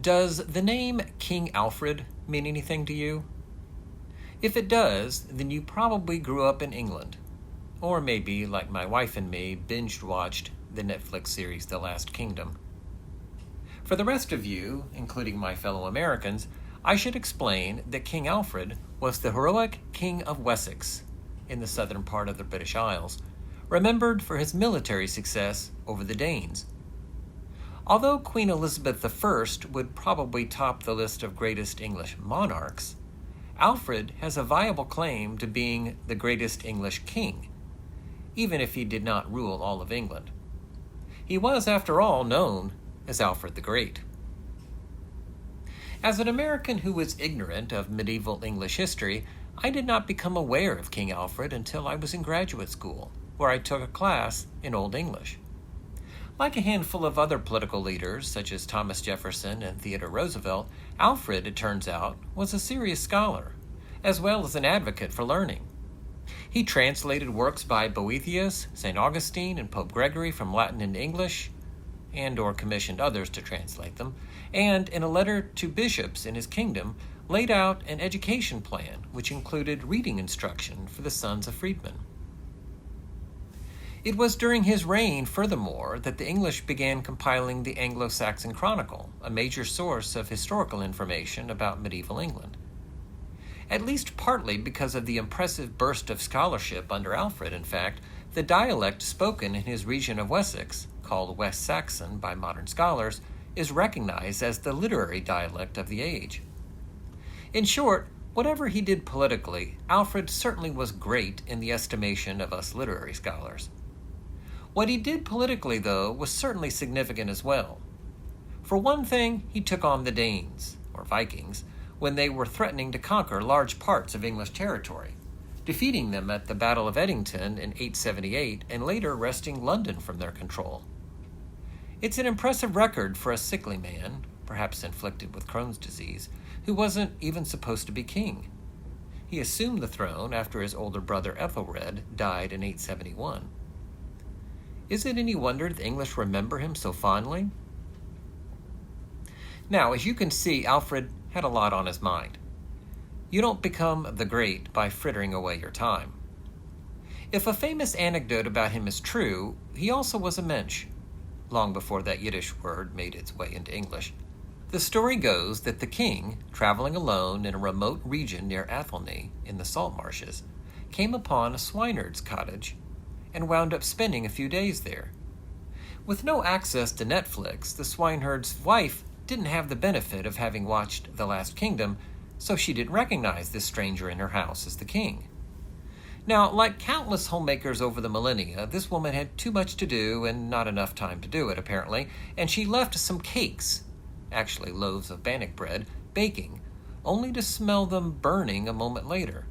Does the name King Alfred mean anything to you? If it does, then you probably grew up in England. Or maybe, like my wife and me, binge-watched the Netflix series The Last Kingdom. For the rest of you, including my fellow Americans, I should explain that King Alfred was the heroic King of Wessex in the southern part of the British Isles, remembered for his military success over the Danes. Although Queen Elizabeth I would probably top the list of greatest English monarchs, Alfred has a viable claim to being the greatest English king, even if he did not rule all of England. He was, after all, known as Alfred the Great. As an American who was ignorant of medieval English history, I did not become aware of King Alfred until I was in graduate school, where I took a class in Old English. Like a handful of other political leaders, such as Thomas Jefferson and Theodore Roosevelt, Alfred, it turns out, was a serious scholar, as well as an advocate for learning. He translated works by Boethius, St. Augustine, and Pope Gregory from Latin into English, and/or commissioned others to translate them, and in a letter to bishops in his kingdom, laid out an education plan which included reading instruction for the sons of freedmen. It was during his reign, furthermore, that the English began compiling the Anglo-Saxon Chronicle, a major source of historical information about medieval England. At least partly because of the impressive burst of scholarship under Alfred, in fact, the dialect spoken in his region of Wessex, called West Saxon by modern scholars, is recognized as the literary dialect of the age. In short, whatever he did politically, Alfred certainly was great in the estimation of us literary scholars. What he did politically, though, was certainly significant as well. For one thing, he took on the Danes, or Vikings, when they were threatening to conquer large parts of English territory, defeating them at the Battle of Edington in 878 and later wresting London from their control. It's an impressive record for a sickly man, perhaps inflicted with Crohn's disease, who wasn't even supposed to be king. He assumed the throne after his older brother Ethelred died in 871. Is it any wonder the English remember him so fondly? Now, as you can see, Alfred had a lot on his mind. You don't become the great by frittering away your time. If a famous anecdote about him is true, he also was a mensch, long before that Yiddish word made its way into English. The story goes that the king, traveling alone in a remote region near Athelney in the salt marshes, came upon a swineherd's cottage and wound up spending a few days there. With no access to Netflix, the swineherd's wife didn't have the benefit of having watched The Last Kingdom, so she didn't recognize this stranger in her house as the king. Now, like countless homemakers over the millennia, this woman had too much to do and not enough time to do it, apparently, and she left some cakes, actually loaves of bannock bread, baking, only to smell them burning a moment later.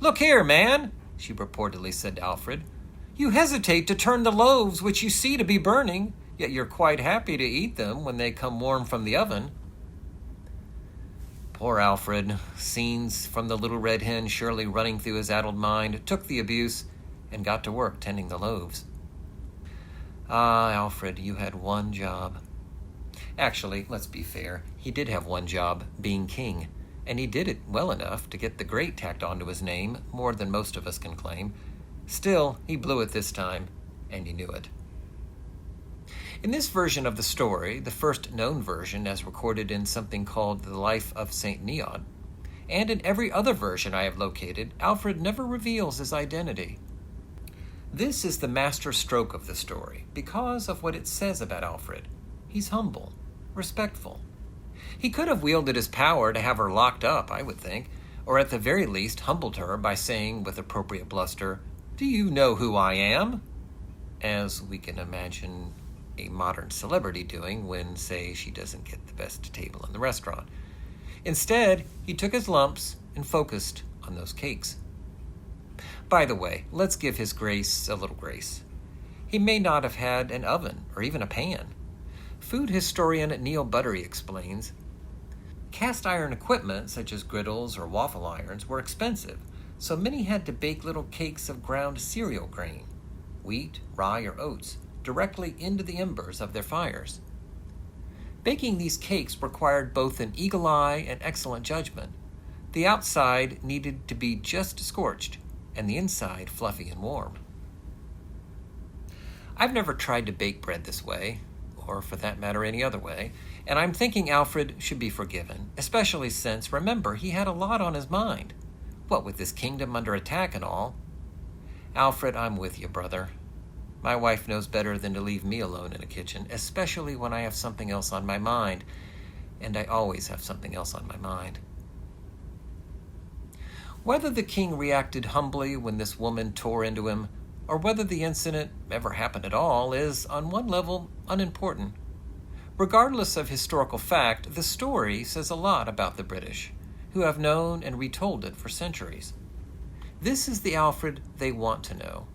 "Look here, man," she reportedly said to Alfred. "You hesitate to turn the loaves which you see to be burning, yet you're quite happy to eat them when they come warm from the oven." Poor Alfred, scenes from The Little Red Hen surely running through his addled mind, took the abuse and got to work tending the loaves. Ah, Alfred, you had one job. Actually, let's be fair, he did have one job, being king, and he did it well enough to get the great tacked onto his name, more than most of us can claim. Still, he blew it this time, and he knew it. In this version of the story, the first known version as recorded in something called The Life of St. Neot, and in every other version I have located, Alfred never reveals his identity. This is the master stroke of the story because of what it says about Alfred. He's humble, respectful. He could have wielded his power to have her locked up, I would think, or at the very least humbled her by saying with appropriate bluster, "Do you know who I am?" As we can imagine a modern celebrity doing when, say, she doesn't get the best table in the restaurant. Instead, he took his lumps and focused on those cakes. By the way, let's give his grace a little grace. He may not have had an oven or even a pan. Food historian Neil Buttery explains, cast iron equipment such as griddles or waffle irons were expensive, so many had to bake little cakes of ground cereal grain, wheat, rye, or oats, directly into the embers of their fires. Baking these cakes required both an eagle eye and excellent judgment. The outside needed to be just scorched, and the inside fluffy and warm. I've never tried to bake bread this way, or for that matter any other way, and I'm thinking Alfred should be forgiven, especially since, remember, he had a lot on his mind. What with his kingdom under attack and all. Alfred, I'm with you, brother. My wife knows better than to leave me alone in a kitchen, especially when I have something else on my mind, and I always have something else on my mind. Whether the king reacted humbly when this woman tore into him, or whether the incident ever happened at all, is, on one level, unimportant. Regardless of historical fact, the story says a lot about the British, who have known and retold it for centuries. This is the Alfred they want to know,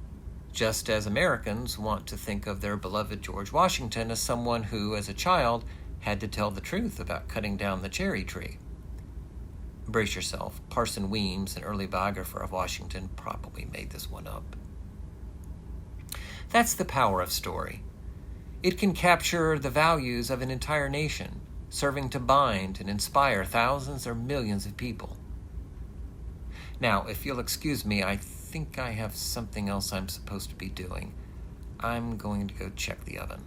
just as Americans want to think of their beloved George Washington as someone who, as a child, had to tell the truth about cutting down the cherry tree. Brace yourself, Parson Weems, an early biographer of Washington, probably made this one up. That's the power of story. It can capture the values of an entire nation, serving to bind and inspire thousands or millions of people. Now, if you'll excuse me, I think I have something else I'm supposed to be doing. I'm going to go check the oven.